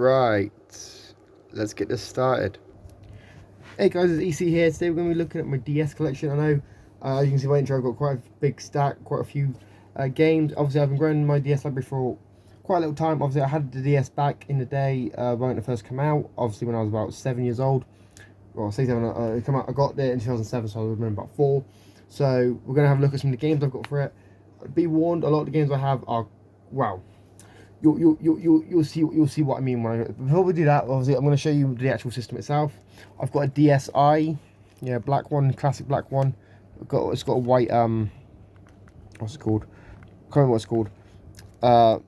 Right, let's get this started. Hey guys, it's EC here. Today we're going to be looking at my DS collection. I know, as you can see by intro, I've got quite a big stack, quite a few games. Obviously, I've been growing my DS library for quite a little time. Obviously, I had the DS back in the day when it first came out. Obviously, when I was about 7 years old. Well, I say 7, it came out, I got there in 2007, so I was about 4. So we're going to have a look at some of the games I've got for it. Be warned, a lot of the games I have are, wow. You'll see what I mean when I. Before we do that, obviously I'm going to show you the actual system itself. I've got a DSi, yeah, black one, classic black one. It's got a white what's it called? I can't remember what it's called. A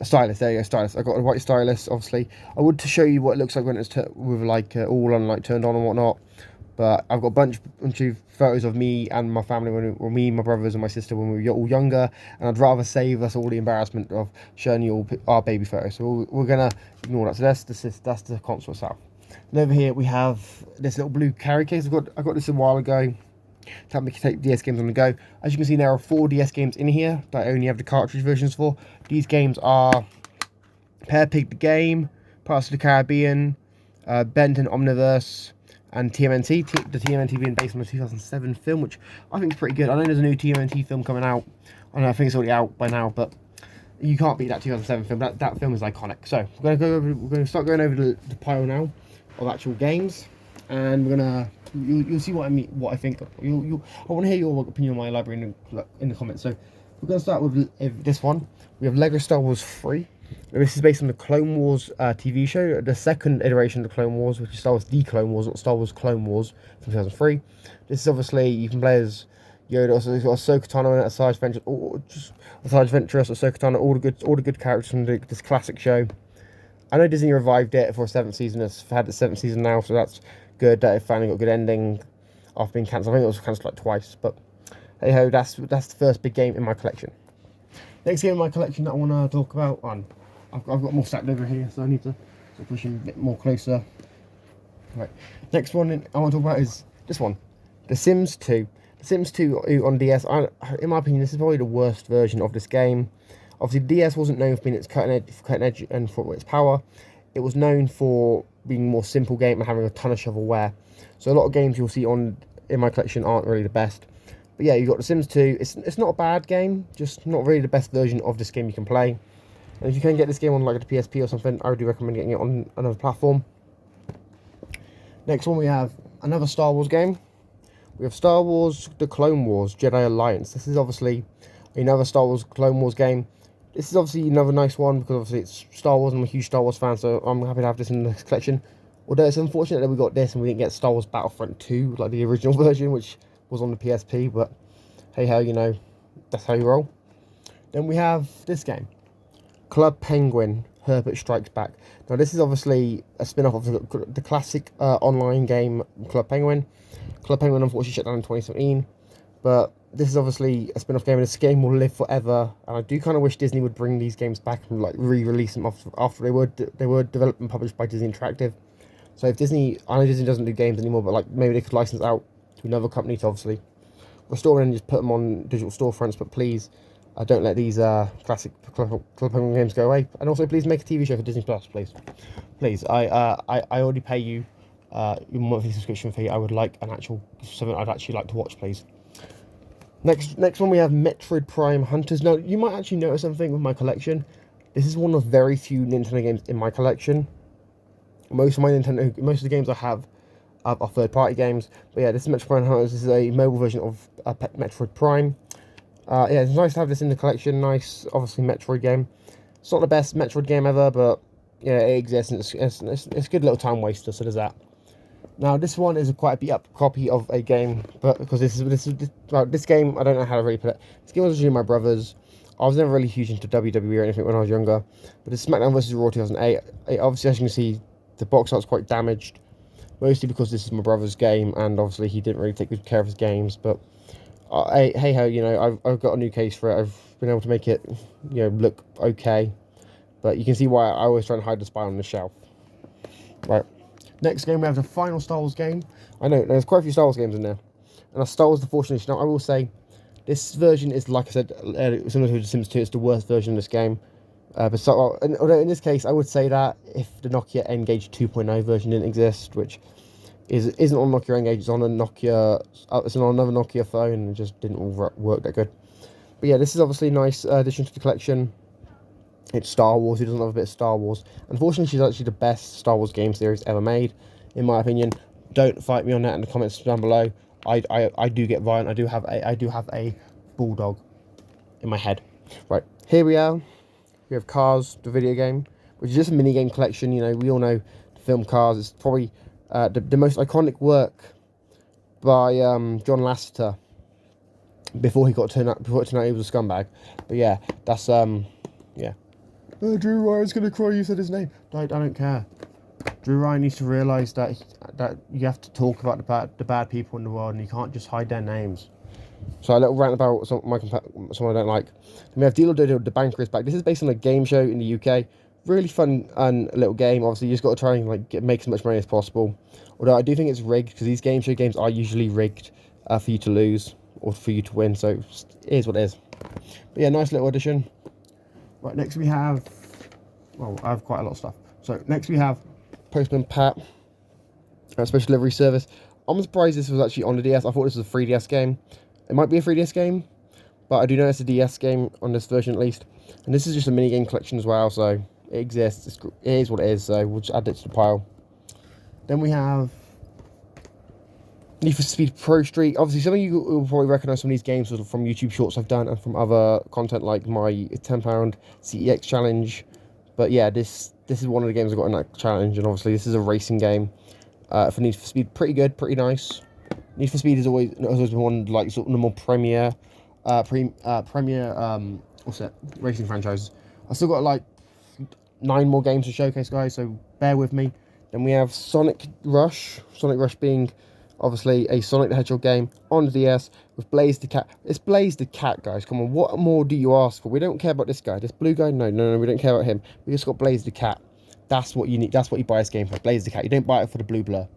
stylus. There you go, stylus. I got a white stylus. Obviously, I would to show you what it looks like when it's with like all on, like turned on and whatnot. But I've got a bunch of photos of me and my family, or me, my brothers, and my sister when we were all younger. And I'd rather save us all the embarrassment of showing you all our baby photos. So we're gonna ignore that. So that's the console itself. And over here we have this little blue carry case. I got this a while ago to help me take DS games on the go. As you can see, there are 4 DS games in here that I only have the cartridge versions for. These games are Pear Pig the Game, Pirates of the Caribbean, Benton Omniverse, and TMNT, the TMNT being based on the 2007 film, which I think is pretty good. I know there's a new TMNT film coming out. I think it's already out by now, but you can't beat that 2007 film. That film is iconic. So we're going to start going over the pile now of actual games, and you'll see what I mean, what I think. I want to hear your opinion on my library in the comments. So we're going to start with this one. We have Lego Star Wars 3. This is based on the Clone Wars TV show, the second iteration of the Clone Wars, which is Star Wars The Clone Wars, not Star Wars Clone Wars from 2003. This is obviously, you can play as Yoda, also it's got Ahsoka Tano in it, Asajj Ventress, Ahsoka Tano, all the good characters from this classic show. I know Disney revived it for a 7th season, it's had the 7th season now, so that's good that it finally got a good ending after being cancelled. I think it was cancelled like twice, but hey ho, that's the first big game in my collection. Next game in my collection that I want to talk about, I've got more stacked over here, so I need to push him a bit more closer. Right, next one I want to talk about is this one, The Sims 2. The Sims 2 on DS, in my opinion, this is probably the worst version of this game. Obviously, DS wasn't known for being its cutting edge and for its power. It was known for being a more simple game and having a ton of shovelware. So a lot of games you'll see in my collection aren't really the best. But yeah, you've got The Sims 2. It's not a bad game, just not really the best version of this game you can play. And if you can get this game on like a PSP or something, I would recommend getting it on another platform. Next one, we have another Star Wars game. We have Star Wars The Clone Wars Jedi Alliance. This is obviously another Star Wars Clone Wars game. This is obviously another nice one because obviously it's Star Wars and I'm a huge Star Wars fan, so I'm happy to have this in the collection. Although it's unfortunate that we got this and we didn't get Star Wars Battlefront 2, like the original version, which was on the PSP, but hey ho, you know, that's how you roll. Then we have this game, Club Penguin Herbert Strikes Back. Now this is obviously a spin-off of the classic online game Club Penguin. Club Penguin unfortunately shut down in 2017, but this is obviously a spin-off game, and this game will live forever. And I do kind of wish Disney would bring these games back and like re-release them after they were developed and published by Disney Interactive. So if Disney, I know Disney doesn't do games anymore, but like maybe they could license out to another company to obviously restore and just put them on digital storefronts. But please, don't let these classic Club Penguin games go away. And also, please make a TV show for Disney Plus, please. Please, I already pay you your monthly subscription fee. I would like something I'd actually like to watch, please. Next one, we have Metroid Prime Hunters. Now, you might actually notice something with my collection. This is one of very few Nintendo games in my collection. Most of the games I have are third-party games. But yeah, this is Metroid Prime Hunters. This is a mobile version of Metroid Prime. Yeah, it's nice to have this in the collection. Nice, obviously, Metroid game. It's not the best Metroid game ever, but yeah, it exists, and it's a good little time waster, so there's that. Now, this one is a quite a beat-up copy of a game, but because this game, I don't know how to really put it. This game was originally my brother's. I was never really huge into WWE or anything when I was younger, but it's SmackDown vs. Raw 2008. Obviously, as you can see, the box art's quite damaged, mostly because this is my brother's game, and obviously he didn't really take good care of his games, but hey ho, you know, I've got a new case for it. I've been able to make it, you know, look okay, but you can see why I always try and hide the spine on the shelf. Right, next game we have the final Star Wars game. I know there's quite a few Star Wars games in there, and a Star Wars The Force Unleashed. Now I will say, this version is, like I said, similar to The Sims 2. It's the worst version of this game. But so, well, although in this case, I would say that if the Nokia N-Gage 2.0 version didn't exist, which isn't on Nokia N-Gage, it's on a Nokia, it's on another Nokia phone, and it just didn't all work that good. But yeah, this is obviously a nice addition to the collection. It's Star Wars. Who doesn't love a bit of Star Wars? Unfortunately, she's actually the best Star Wars game series ever made, in my opinion. Don't fight me on that in the comments down below. I do get violent. I do have a bulldog in my head. Right, here we are. We have Cars, the video game, which is just a mini game collection. You know, we all know the film Cars. It's probably the most iconic work by John Lasseter before he got turned out. Before it turned out he was a scumbag. But yeah, that's yeah. Drew Ryan's gonna cry. You said his name. I don't care. Drew Ryan needs to realise that you have to talk about the bad people in the world, and you can't just hide their names. So a little rant about someone I don't like. Then we have Deal or Deal, The Banker is Back. This is based on a game show in the UK. Really fun and little game. Obviously, you just got to try and make as much money as possible. Although I do think it's rigged, because these game show games are usually rigged for you to lose or for you to win. So it is what it is. But yeah, nice little addition. Right, next we have, well, I have quite a lot of stuff. So next we have Postman Pat, special delivery service. I'm surprised this was actually on the DS. I thought this was a 3DS game. It might be a 3DS game, but I do know it's a DS game on this version at least. And this is just a mini game collection as well, so it exists. It is what it is, so we'll just add it to the pile. Then we have Need for Speed Pro Street. Obviously, some of you will probably recognise some of these games from YouTube shorts I've done and from other content like my £10 CEX challenge. But yeah, this is one of the games I got in that challenge, and obviously this is a racing game for Need for Speed. Pretty good, pretty nice. Need for Speed has always been one like sort of the more premier what's it, racing franchises. I still got like 9 more games to showcase, guys, so bear with me. Then we have Sonic Rush being obviously a Sonic the Hedgehog game on the DS with Blaze the Cat. It's Blaze the Cat, guys. Come on, what more do you ask for? We don't care about this guy. This blue guy? No, we don't care about him. We just got Blaze the Cat. That's what you need. That's what you buy this game for. Blaze the Cat. You don't buy it for the blue blur.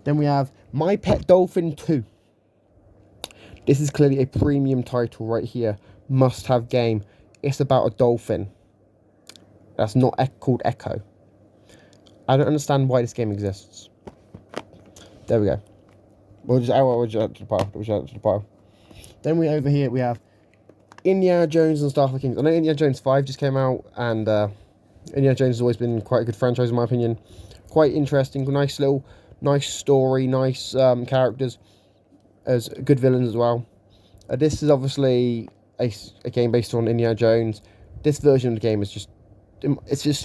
Then we have My Pet Dolphin 2. This is clearly a premium title right here. Must-have game. It's about a dolphin. That's not called Echo. I don't understand why this game exists. There we go. We'll just add to the pile. Then over here we have Indiana Jones and Star of the Kings. I know Indiana Jones 5 just came out, and Indiana Jones has always been quite a good franchise in my opinion. Quite interesting, nice story, nice characters, as good villains as well. This is obviously a game based on Indiana Jones. This version of the game is just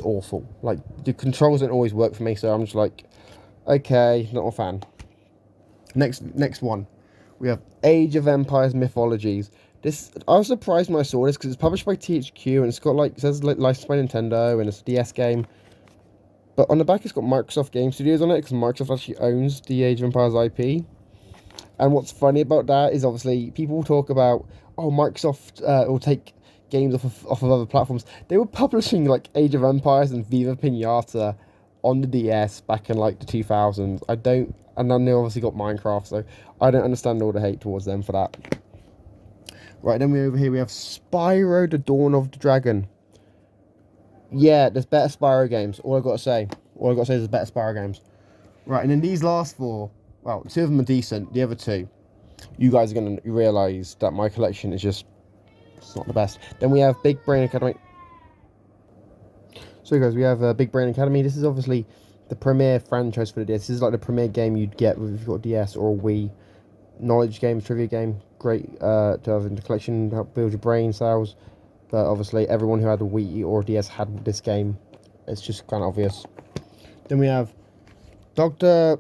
awful. Like, the controls don't always work for me, so I'm just like, okay, not a fan. Next one, we have Age of Empires Mythologies. This, I was surprised when I saw this because it's published by THQ and it's got it says licensed by Nintendo and it's a DS game. But on the back it's got Microsoft Game Studios on it because Microsoft actually owns the Age of Empires IP. And what's funny about that is obviously people talk about, oh, Microsoft will take games off of other platforms. They were publishing like Age of Empires and Viva Pinata on the DS back in like the 2000s. And then they obviously got Minecraft, so I don't understand all the hate towards them for that. Right, then over here we have Spyro: The Dawn of the Dragon. Yeah, there's better Spyro games. All I've got to say is there's better Spyro games. Right, and then these last 4, well, 2 of them are decent. The other 2, you guys are going to realise that my collection is just, it's not the best. Then we have Big Brain Academy. So guys, we have Big Brain Academy. This is obviously the premier franchise for the DS. This is like the premier game you'd get if you've got a DS or a Wii. Knowledge game, trivia game, great to have in the collection, help build your brain cells. But obviously everyone who had a Wii or a DS had this game. It's just kind of obvious. Then we have Dr.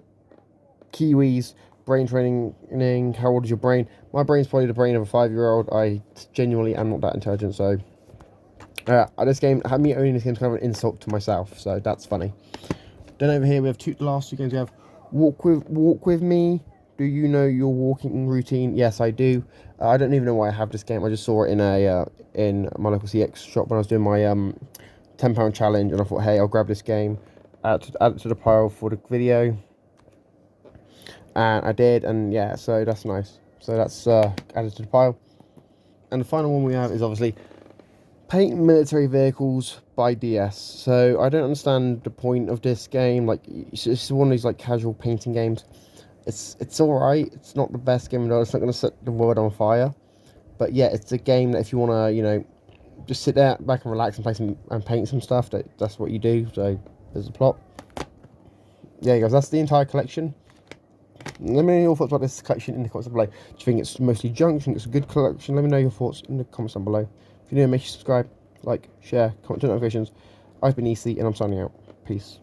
Kiwi's brain training. How old is your brain? My brain's probably the brain of a 5-year-old. I genuinely am not that intelligent, so this game, having me owning this game is kind of an insult to myself, so that's funny. Then over here we have the last 2 games. We have Walk with Me. Do you know your walking routine? Yes, I do. I don't even know why I have this game. I just saw it in my local CX shop when I was doing my £10 challenge, and I thought, hey, I'll grab this game, add it to the pile for the video, and I did, and yeah, so that's nice. So that's added to the pile. And the final one we have is obviously paint military vehicles by DS. So I don't understand the point of this game. Like, it's one of these like casual painting games. It's all right. It's not the best game in the world. It's not going to set the world on fire. But yeah, it's a game that if you want to, just sit there back and relax and play some and paint some stuff, that's what you do. So there's the plot. Yeah, guys, that's the entire collection. Let me know your thoughts about this collection in the comments below. Do you think it's mostly junk? Do you think it's a good collection? Let me know your thoughts in the comments down below. If you're new, make sure you subscribe, like, share, comment, turn notifications. I've been EC and I'm signing out. Peace.